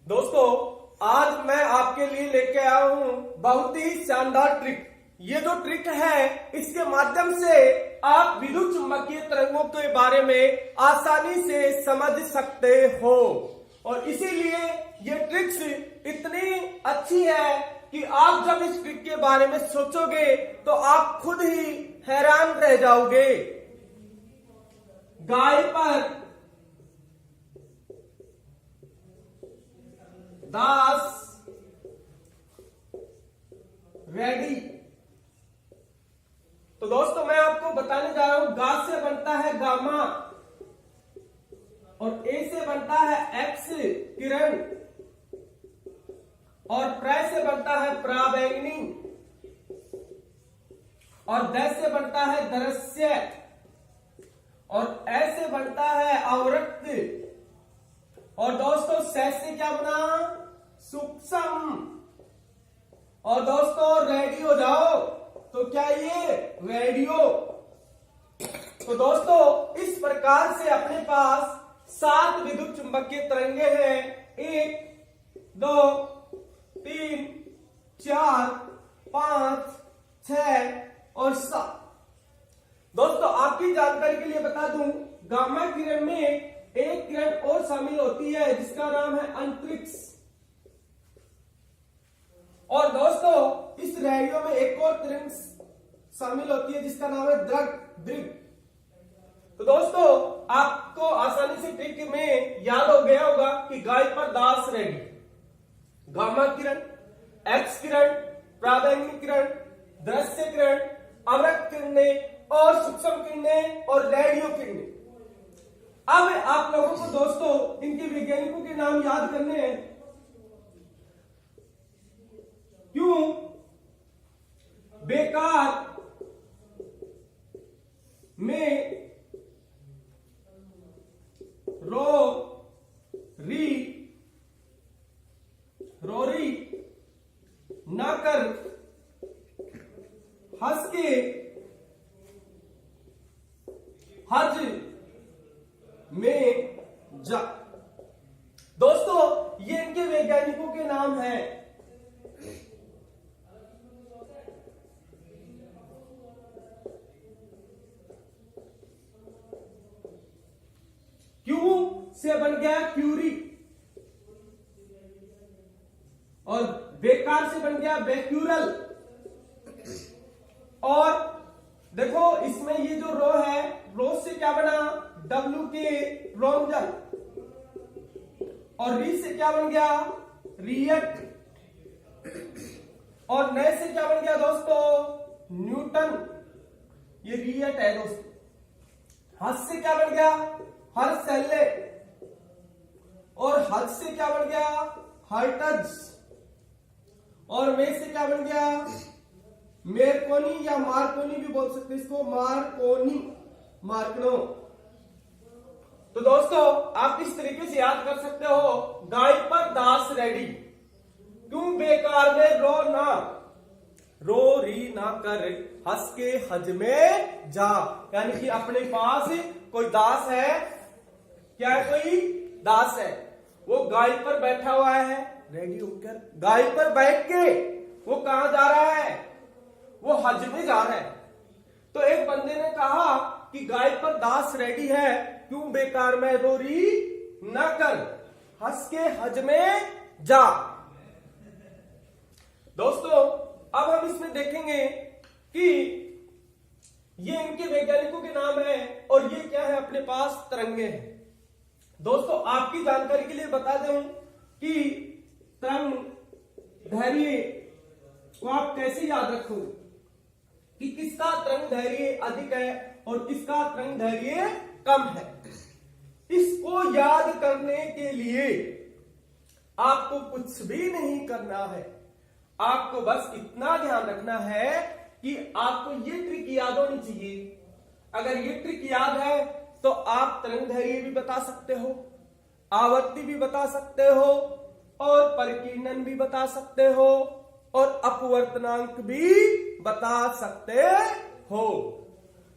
दोस्तों, आज मैं आपके लिए लेके आया हूं बहुत ही शानदार ट्रिक। ये जो ट्रिक है, इसके माध्यम से आप विद्युत चुंबकीय तरंगों के बारे में आसानी से समझ सकते हो। और इसीलिए ये ट्रिक्स इतनी अच्छी है कि आप जब इस ट्रिक के बारे में सोचोगे तो आप खुद ही हैरान रह जाओगे। गाय पर दास रेडी। तो दोस्तों, मैं आपको बताने जा रहा हूं, गा से बनता है गामा और ए से बनता है एक्स किरण और प्र से बनता है प्राबैंगनी और द से बनता है दृश्य और ए से बनता है अवृत्त और दोस्तों से क्या बना? सूक्ष्म। और दोस्तों, रेडी हो जाओ। तो क्या ये रेडियो? तो दोस्तों, इस प्रकार से अपने पास 7 विद्युत चुंबकीय तरंगे हैं। 1 2 3 4 5 6 और 7। दोस्तों, आपकी जानकारी के लिए बता दूं, गामा किरण में एक किरण और शामिल होती है जिसका नाम है अंतरिक्ष। और दोस्तों, इस रेडियो में एक और किरण शामिल होती है जिसका नाम है दृग। तो दोस्तों, आपको आसानी से ट्रिक में याद हो गया होगा कि गाय पर दास रेडी, गामा किरण, एक्स किरण, प्राबैंगनी किरण, दृश्य किरण, अवृत्त किरणें और सूक्ष्म किरणें और रेडियो किरणें। अब आप लोगों को दोस्तों इनके वैज्ञानिकों के नाम याद करने हैं। क्यों? बेकार में रोरी ना कर, हंस के हज में जा। दोस्तों, ये इनके वैज्ञानिकों के नाम हैं। क्यू से बन गया क्यूरी और बेकार से बन गया बेक्यूरल। और देखो, इसमें ये जो रो है, रो से क्या बना? डब्ल्यू के रोंजन। और री से क्या बन गया? रिएट। और नए से क्या बन गया दोस्तों? न्यूटन। ये रिएट है दोस्तों। हज से क्या बन गया? हर्षैल्य। और हज से क्या बन गया? हर्टज। और मे से क्या बन गया? मेरकोनी या मार्कोनी भी बोल सकते हैं इसको, मार्कनो। तो दोस्तों, आप इस तरीके से याद कर सकते हो, गाय पर दास रेडी, क्यों बेकार में रो री ना कर, हंस के हज में जा। यानी कि अपने पास कोई दास है। क्या है? कोई दास है, वो गाय पर बैठा हुआ है रेडी होकर। गाय पर बैठ के वो कहां जा रहा है? वो हज में जा रहा है। तो एक बंदे ने कहा कि गाय पर दास रेडी है, क्यों बेकार में रोरी न कर, हंस के हज में जा। दोस्तों, अब हम इसमें देखेंगे कि ये इनके वैज्ञानिकों के नाम है और ये क्या है? अपने पास तरंगे हैं। दोस्तों, आपकी जानकारी के लिए बता दूं कि तरंग धैर्य को आप कैसे याद रखोगे कि किसका तरंग धैर्य अधिक है और किसका तरंग धैर्य कम है। इसको याद करने के लिए आपको कुछ भी नहीं करना है। आपको बस इतना ध्यान रखना है कि आपको ये ट्रिक याद होनी चाहिए। अगर ये ट्रिक याद है तो आप तरंग धैर्य भी बता सकते हो, आवृत्ति भी बता सकते हो और परिकीर्णन भी बता सकते हो और अपवर्तनांक भी बता सकते हो।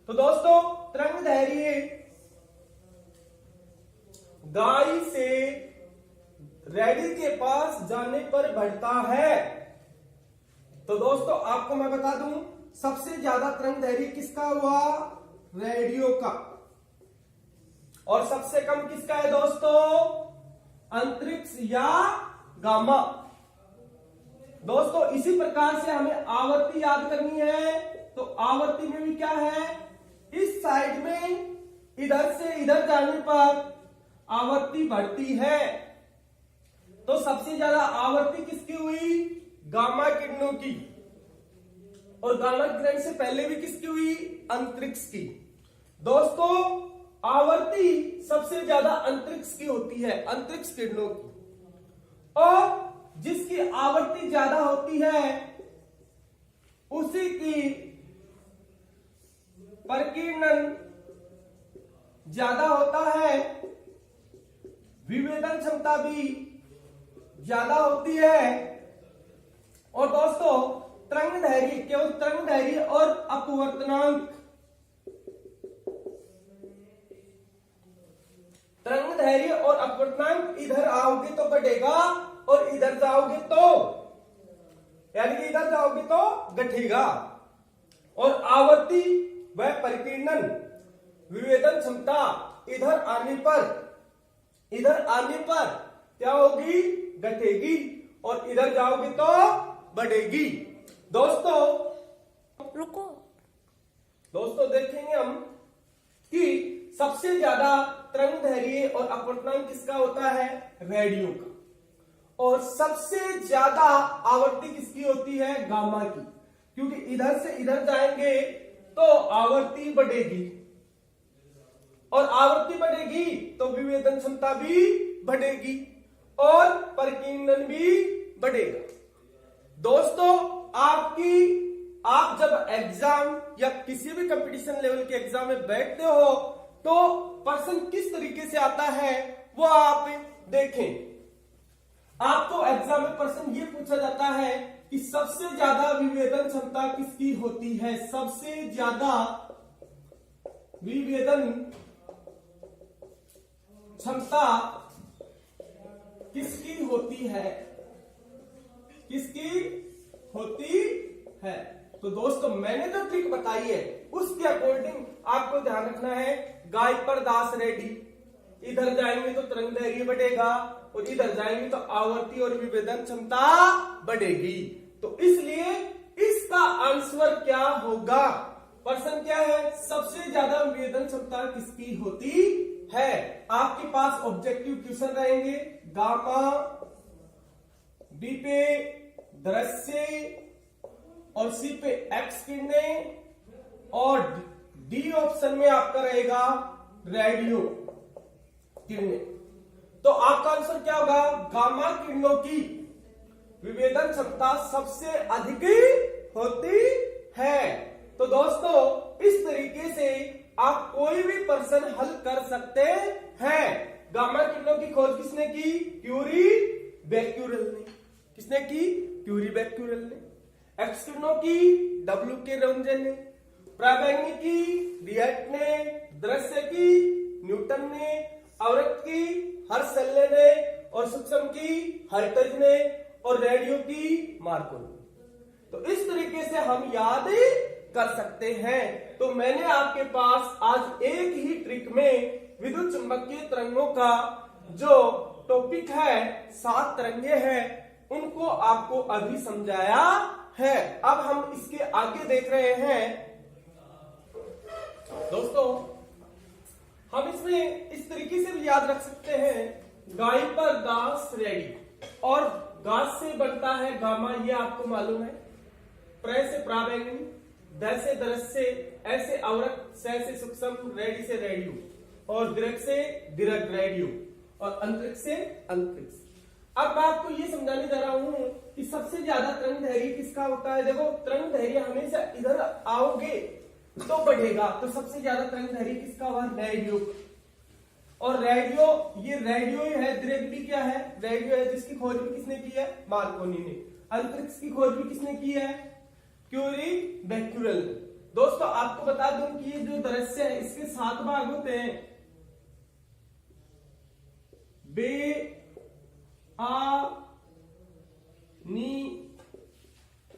तो दोस्तों, तरंग धैर्य गाय से रेडी के पास जाने पर बढ़ता है। तो दोस्तों आपको मैं बता दूं, सबसे ज्यादा तरंग दैर्घ्य किसका हुआ? रेडियो का। और सबसे कम किसका है दोस्तों? अंतरिक्ष या गामा। दोस्तों इसी प्रकार से हमें आवर्ती याद करनी है। तो आवर्ती में भी क्या है, इस साइड में इधर से इधर जाने पर आवर्ती बढ़ती है। तो सबसे ज्यादा आवर्ती किसकी हुई? गामा किरणों की। और गामा किरण से पहले भी किसकी हुई? अंतरिक्ष की। दोस्तों आवर्ती सबसे ज्यादा अंतरिक्ष की होती है, अंतरिक्ष किरणों की। और जिसकी आवर्ती ज्यादा होती है उसी की प्रकीर्णन ज्यादा होता है, विभेदन क्षमता भी ज्यादा होती है। और दोस्तों तरंग दैर्घ्य, केवल तरंग दैर्घ्य और अपवर्तनांक, तरंग दैर्घ्य और अपवर्तनांक इधर आओगे तो बढ़ेगा और इधर जाओगे तो, यानी कि इधर जाओगे तो घटेगा। और आवर्ती व परिकीर्णन विभेदन क्षमता इधर आने पर क्या होगी? घटेगी। और इधर जाओगे तो बढ़ेगी। दोस्तों देखेंगे हम कि सबसे ज्यादा तरंग दैर्घ्य और अपवर्तनांक किसका होता है? रेडियो का। और सबसे ज्यादा आवर्ती किसकी होती है? गामा की। क्योंकि इधर से इधर जाएंगे तो आवर्ती बढ़ेगी, और आवर्ती बढ़ेगी तो विभेदन क्षमता भी बढ़ेगी और परिकीर्णन भी बढ़ेगा। दोस्तों आप जब एग्जाम या किसी भी कंपटीशन लेवल के एग्जाम में बैठते हो तो प्रश्न किस तरीके से आता है वो आप देखें। आपको एग्जाम में प्रश्न ये पूछा जाता है कि सबसे ज्यादा विभेदन क्षमता किसकी होती है? सबसे ज्यादा विभेदन क्षमता किसकी होती है? किसकी होती है? तो दोस्तों मैंने जो ट्रिक बताई है उसके अकॉर्डिंग आपको ध्यान रखना है। गायपर दास रेड्डी, इधर जाएंगे तो तरंग दैर्घ्य बढ़ेगा और इधर जाएंगे तो आवर्ती और विभेदन क्षमता बढ़ेगी। तो इसलिए इसका आंसर क्या होगा? प्रश्न क्या है? सबसे ज्यादा विभेदन क्षमता किसकी होती है? आपके पास ऑब्जेक्टिव क्वेश्चन रहेंगे। गामा, बी पे दृश्य और सी पे एक्स किरणें, और डी ऑप्शन में आपका रहेगा रेडियो किरणें। तो आपका आंसर क्या होगा? गामा किरणों की विभेदन क्षमता सबसे अधिक होती है। तो दोस्तों इस तरीके से आप कोई भी प्रश्न हल कर सकते हैं। गामा किरणों की खोज किसने की? क्यूरी बेक्यूरेल ने। किसने की? क्यूरी बेक्यूरेल ने। एक्स किरणों की डब्ल्यू के रोंजे ने। पराबैंगनी की रिएट ने। दृश्य की न्यूटन ने। आवृत की हर्शल्ले ने। और सूक्ष्म की हर्टज ने। और रेडियो की मार्कोनी। तो इस तरीके से हम याद कर सकते हैं। तो मैंने आपके पास आज एक ही ट्रिक में विद्युत चुंबकीय तरंगों का जो टॉपिक है, 7 तरंगे हैं, उनको आपको अभी समझाया है। अब हम इसके आगे देख रहे हैं। दोस्तों हम इसमें इस तरीके से भी याद रख सकते हैं, गायपर दास रेड्डी, और गास से बनता है गामा, ये आपको मालूम है। प्र से पराबैंगनी, द से दृश्य, ऐसे अवरत, से सूक्ष्म, रेडी से रेडियो, और दीर्घ से दीर्घ रेडियो, और अंतरिक्ष से अंतरिक्ष। अब मैं आपको ये समझाने जा रहा हूं कि सबसे ज्यादा तरंग दैर्घ्य किसका होता है। देखो तरंग दैर्घ्य हमेशा इधर आओगे तो बढ़ेगा, तो सबसे ज्यादा तरंग दैर्घ्य किसका हुआ? रेडियो। और रेडियो, ये रेडियो ही है। दीर्घ भी क्या है? रेडियो है, जिसकी खोज भी किसने की है? मार्कोनी ने। अंतरिक्ष की खोज भी किसने की है? क्यूरी बेक्यूरेल ने। दोस्तों आपको बता दूं कि ये जो दृश्य है इसके 7 भाग होते हैं। बे, आ नी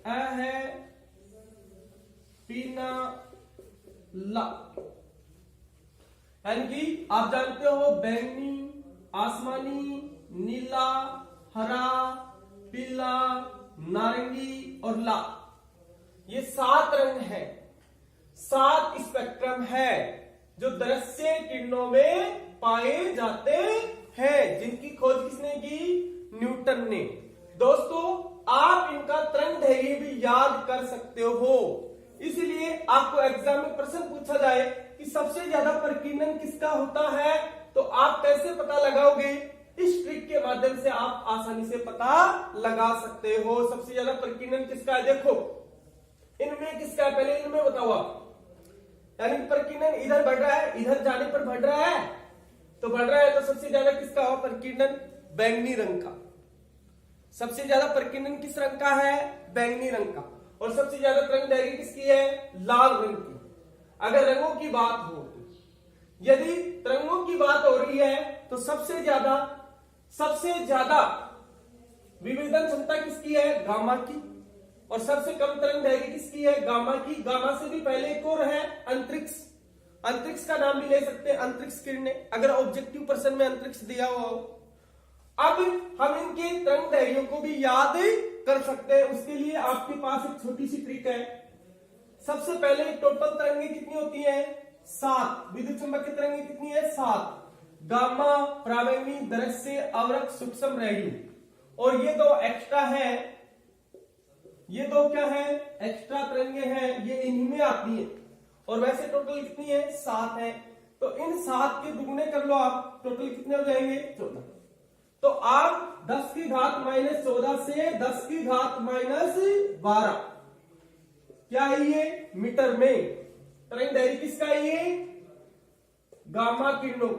अ है पीना ला, यानी कि आप जानते हो बैंगनी, आसमानी, नीला, हरा, पीला, नारंगी और लाल, ये 7 रंग है, 7 स्पेक्ट्रम है जो दृश्य किरणों में पाए जाते हैं, जिनकी खोज किसने की? न्यूटन ने। दोस्तों आप इनका तरंगदैर्घ्य भी याद कर सकते हो, इसलिए आपको एग्जाम में प्रश्न पूछा जाए कि सबसे ज्यादा प्रकीर्णन किसका होता है, तो आप कैसे पता लगाओगे? इस ट्रिक के माध्यम से आप आसानी से पता लगा सकते हो सबसे ज्यादा प्रकीर्णन किसका है। देखो इनमें किसका है, पहले इनमें बताओ आप, यानी प्रकीर्णन इधर बढ़ रहा है, इधर जाने पर बढ़ रहा है, तो बढ़ रहा है तो सबसे ज्यादा किसका हो प्रकीर्णन? बैंगनी रंग का। सबसे ज्यादा प्रकीर्णन किस रंग का है? बैंगनी रंग का। और सबसे ज्यादा तरंगदैर्घ्य किसकी है? लाल रंग की। अगर रंगों की बात हो, यदि तरंगों की बात हो रही है तो सबसे ज्यादा विभेदन क्षमता किसकी है? गामा की। और सबसे कम तरंगदैर्घ्य किसकी है? गामा की। गामा से भी पहले एक और है अंतरिक्ष, अंतरिक्ष का नाम भी ले सकते हैं, अंतरिक्ष किरणें, अगर ऑब्जेक्टिव प्रश्न में अंतरिक्ष दिया हुआ हो। अब हम इनके तरंगदैर्घ्यों को भी याद कर सकते हैं, उसके लिए आपके पास एक छोटी सी ट्रिक है। सबसे पहले टोटल तरंगें कितनी होती हैं? 7। विद्युत चुंबकीय तरंगें कितनी है? 7। गामा, परावैंगनी, दृश्य, अवरक्त, सूक्ष्म, रेडियो। और ये दो एक्स्ट्रा है, ये दो क्या है? एक्स्ट्रा तरंगें हैं, ये इन्हीं में आती है। और वैसे टोटल कितनी है? 7 है। तो इन 7 के दुगने कर लो आप, टोटल कितने हो जाएंगे? 14। तो आप 10 की घात -14 से 10 की घात -12 क्या है ये? मीटर में। तरंगदैर्घ्य किसका है ये? गामा किरणों।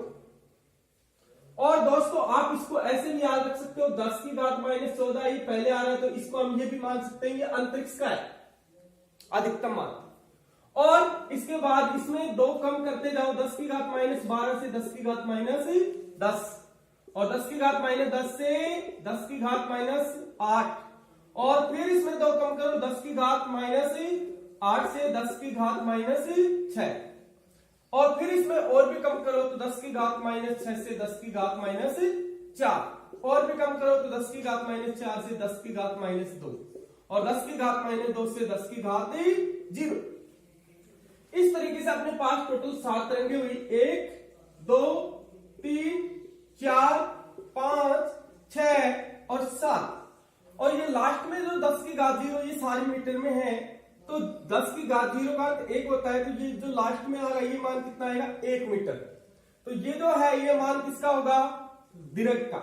और दोस्तों आप इसको ऐसे भी याद रख सकते हो, 10 की घात -14 ये पहले आ रहा है, तो इसको हम ये भी मान सकते हैं ये अंतरिक्ष का है अधिकतम मान। और इसके बाद इसमें 2 कम करते जाओ, 10 की घात -12 से 10 की घात -10, और 10 की घात -10 से 10 की घात -8, और फिर इसमें 2 कम करो, 10 की घात -8 से 10 की घात -6, और फिर इसमें और भी कम करो तो 10 की घात -6 से 10 की घात -4, और भी कम करो तो 10 की घात -4 से 10 की घात -2, और 10 की घात -2 से 10 की घात 0। इस तरीके से अपने पास टोटल 7 तरंगें हुई, 1 2 3 4 5 6 और 7। और ये लास्ट में जो 10 की घात 0 ये सारी मीटर में है, तो 10 की घात 0 का 1 होता है, तो ये जो लास्ट में आ रहा है ये मान कितना आएगा? 1 मीटर। तो ये जो है ये मान किसका होगा? दीर्घ का।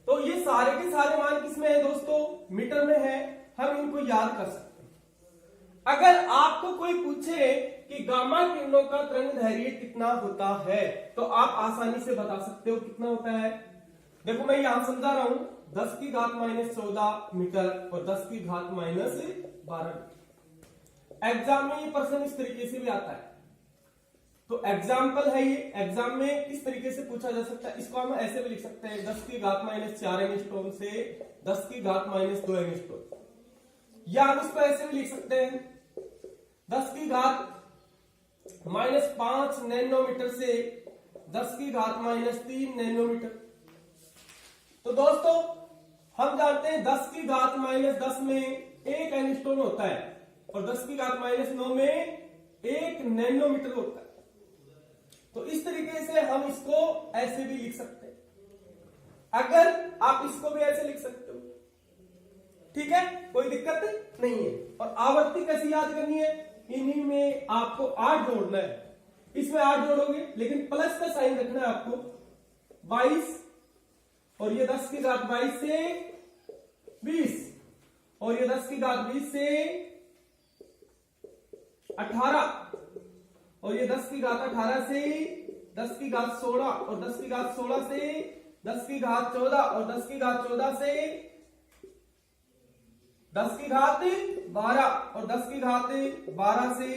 तो ये सारे के सारे मान किसमें है दोस्तों? मीटर में है। हम इनको याद कर सकते हैं। अगर आपको कोई पूछे कि गामा किरणों का तरंगदैर्घ्य कितना होता है, तो आप आसानी से बता सकते हो कितना होता है। देखो मैं यहां समझा रहा हूं, 10 की घात -14 मीटर और 10 की घात -12। एग्जाम में ये प्रश्न इस तरीके से भी आता है, तो एग्जाम्पल है ये। एग्जाम में किस तरीके से पूछा जा सकता है, इसको हम ऐसे भी लिख सकते हैं, 10 की घात -4 एंगस्ट्रॉम से 10 की घात -2 एंगस्ट्रॉम, या हम इसको ऐसे भी लिख सकते हैं, 10 की घात -5 नैनोमीटर से 10 की घात -3 नैनोमीटर। तो दोस्तों हम जानते हैं 10 की घात -10 में 1 एंगस्ट्रॉम होता है, और 10 की घात -9 में 1 नैनोमीटर होता है। तो इस तरीके से हम इसको ऐसे भी लिख सकते हैं। अगर आप इसको भी ऐसे लिख सकते हो, ठीक है, कोई दिक्कत नहीं है। और आवर्ती कैसे याद करनी है? इन्हीं में आपको 8 जोड़ना है, इसमें 8 जोड़ोगे, लेकिन प्लस का साइन रखना है आपको। 22, और ये 10 की घात 22 से 20, और ये 10 की घात 20 से 18, और ये 10 की घात 18 से 10 की घात 16, और 10 की घात 16 से 10 की घात 14, और 10 की घात 14 से 10 की घात 12, और 10 की घात 12 से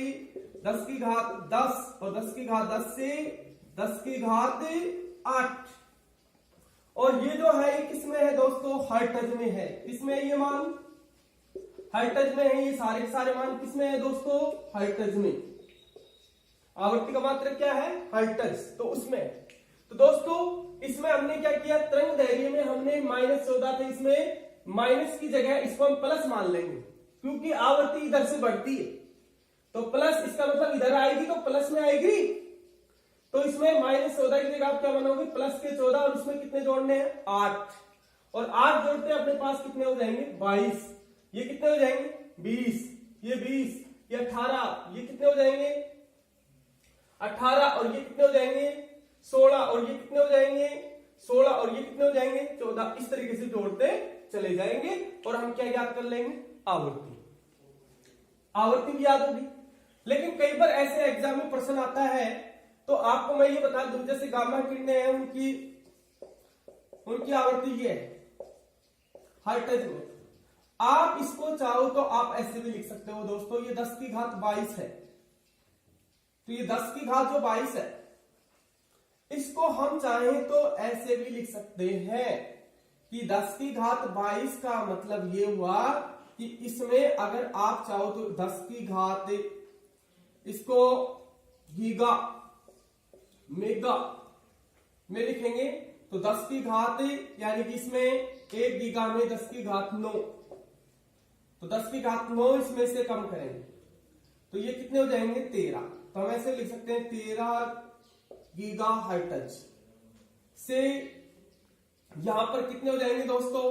10 की घात 10, और 10 की घात 10 से 10 की घात 8, और ये जो है ये किसमें है दोस्तों, हर्ट्ज में है। किसमें है ये मान, हर्ट्ज में है। ये सारे के सारे मान किसमें है दोस्तों, हर्ट्ज में। आवृत्ति का मात्रक क्या है, हर्ट्ज, तो उसमें। तो दोस्तों इसमें हमने क्या किया, तरंग दैर्घ्य में हमने -14 थे, इसमें माइनस की जगह इसको हम प्लस मान लेंगे, क्योंकि आवृत्ति इधर से बढ़ती है तो प्लस, इसका मतलब इधर आएगी तो प्लस में आएगी। तो इसमें -14 की जगह आप क्या बनाओगे, प्लस के 14, और उसमें कितने जोड़ने हैं, 8, और 8 जोड़ते हैं अपने पास कितने हो जाएंगे, 22। ये कितने हो जाएंगे, 20, ये 20, ये 18, ये कितने हो जाएंगे, 18, और ये कितने हो जाएंगे, 16, और ये कितने हो जाएंगे, 16, और ये कितने हो जाएंगे, 14। इस तरीके से जोड़ते चले जाएंगे और हम क्या याद कर लेंगे, आवृत्ति। आवृत्ति भी याद होगी। लेकिन कई बार ऐसे एग्जाम में प्रश्न आता है, तो आपको मैं ये बता दूं, जैसे गामा किरणें हैं उनकी आवृत्ति ये है हर्ट्ज में। आप इसको चाहो तो आप ऐसे भी लिख सकते हो दोस्तों, ये 10 की घात 22 है, तो ये 10 की घात जो 22 है, इसको हम चाहें तो ऐसे भी लिख सकते हैं कि 10 की घात 22 का मतलब ये हुआ कि इसमें अगर आप चाहो तो 10 की घात, इसको गीगा मेगा में लिखेंगे, तो 10 की घात यानी कि इसमें 1 गीगा में 10 की घात 9, तो 10 की घात 9 इसमें से कम करेंगे तो ये कितने हो जाएंगे, 13। तो हम ऐसे लिख सकते हैं 13 गीगा हर्ट्ज से यहां पर कितने हो जाएंगे दोस्तों,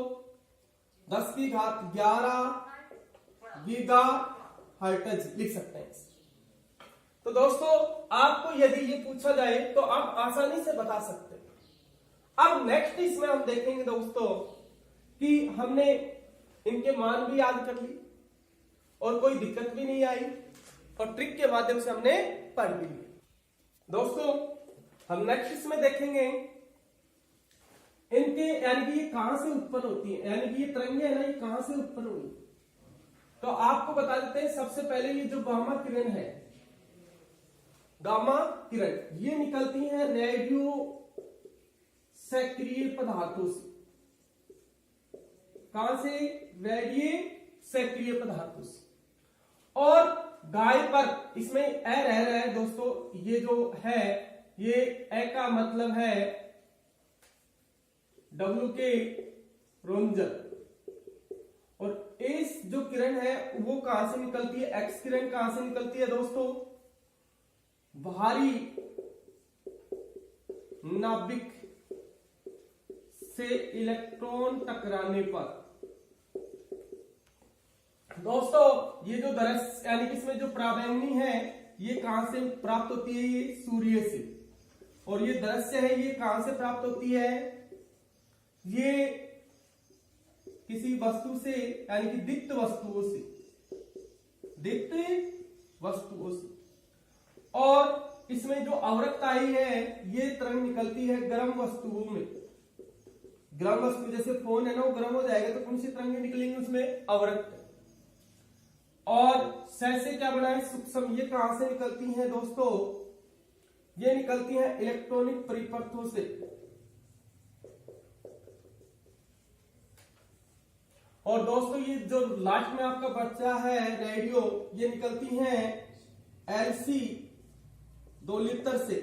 10 की घात 11 गीगा हर्ट्ज लिख सकते हैं। तो दोस्तों आपको यदि ये पूछा जाए तो आप आसानी से बता सकते हैं। अब नेक्स्ट इसमें हम देखेंगे दोस्तों कि हमने इनके मान भी याद कर ली और कोई दिक्कत भी नहीं आई, और ट्रिक के माध्यम से हमने पढ़ भी लिया। दोस्तों हम नेक्स्ट इसमें देखेंगे इनके, यानी कि ये कहां से उत्पन्न होती है, यानी कि ये तरंगे है ना, ये कहां से उत्पन्न हुई। तो आपको बता देते हैं, सबसे पहले ये जो गामा किरण है, गामा किरण ये निकलती है रेडियो सक्रिय पदार्थों से। कहां से, रेडियो सक्रिय पदार्थों से। और गाय पर इसमें ए रह रहा है दोस्तों, ये जो है ये ए का मतलब है डब्ल्यू के रोंजन, और इस जो किरण है वो कहां से निकलती है, एक्स किरण कहां से निकलती है दोस्तों, बाहरी नाभिक से इलेक्ट्रॉन टकराने पर। दोस्तों ये जो दरस यानी कि इसमें जो पराबैंगनी है ये कहां से प्राप्त होती है, ये सूर्य से, और ये दृश्य है ये कहां से प्राप्त होती है, ये किसी वस्तु से यानी कि दीप्त वस्तुओं से, दीप्त वस्तुओं से। और इसमें जो अवरक्ताई है ये तरंग निकलती है गर्म वस्तुओं में। गर्म वस्तु जैसे फोन है ना, वो गर्म हो जाएगा तो कौन सी तरंगे निकलेंगी उसमें, अवरक्त। और से क्या बना है, सूक्ष्म, ये कहां से निकलती हैं दोस्तों, ये निकलती हैं इलेक्ट्रॉनिक परिपथों से। और दोस्तों ये जो लास्ट में आपका बच्चा है रेडियो, ये निकलती हैं एलसी दोलित्र से।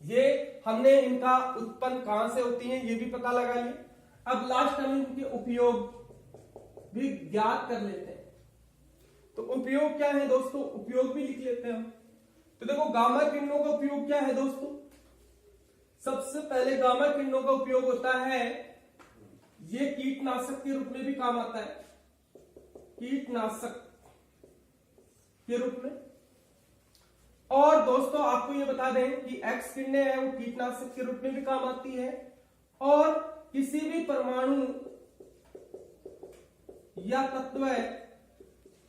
ये हमने इनका उत्पन्न कहां से होती है ये भी पता लगा लिया। अब लास्ट हम इनके उपयोग भी ज्ञात कर लेते हैं। तो उपयोग क्या है दोस्तों, उपयोग भी लिख लेते हैं हम। तो देखो गामा किरणों का उपयोग क्या है दोस्तों, सबसे पहले गामा किरणों का उपयोग होता है, ये कीटनाशक के रूप में भी काम आता है, कीटनाशक के रूप में। और दोस्तों आपको ये बता दें कि एक्स किरणें हैं वो कीटनाशक के रूप में भी काम आती है। और किसी भी परमाणु या तत्व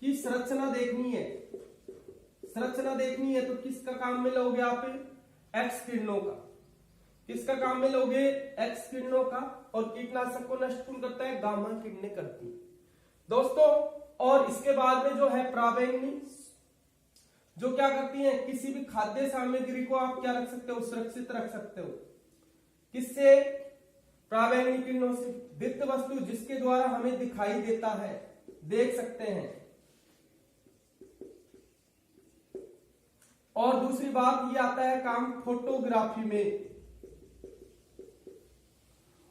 की संरचना देखनी है, संरचना देखनी है तो किसका काम में लोगे आप, एक्स किरणों का। किसका काम में लोगे, एक्स किरणों का। और कीटनाशक को नष्ट कौन करता है, गामा किरणें करती है दोस्तों। और इसके बाद में जो है पराबैंगनी, जो क्या करती हैं, किसी भी खाद्य सामग्री को आप क्या रख सकते हो, सुरक्षित रख सकते हो। किससे? प्रावैंगिक किरणों से। दीप्त वस्तु जिसके द्वारा हमें दिखाई देता है, देख सकते हैं। और दूसरी बात, ये आता है काम फोटोग्राफी में।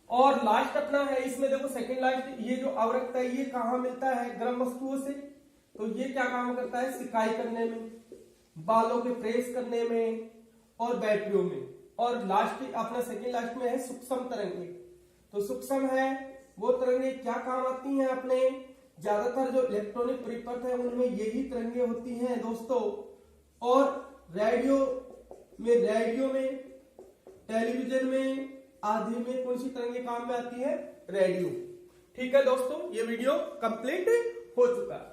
और लास्ट अपना है इसमें, देखो सेकंड लास्ट, ये जो अवरक्त है ये कहां मिलता है, गर्म वस्तुओं से। तो ये क्या काम करता है, सिकाई करने में, बालों के प्रेस करने में और बैटरियों में। और लास्ट अपना सेकंड लास्ट में है सूक्ष्म तरंगे। तो सूक्ष्म है वो तरंगे क्या काम आती हैं अपने, ज्यादातर जो इलेक्ट्रॉनिक परिपथ है उनमें यही तरंगे होती हैं दोस्तों। और रेडियो में, टेलीविजन में आदि में कौन सी तरंगे काम में आती है, रेडियो। ठीक है दोस्तों, ये वीडियो कंप्लीट हो चुका है।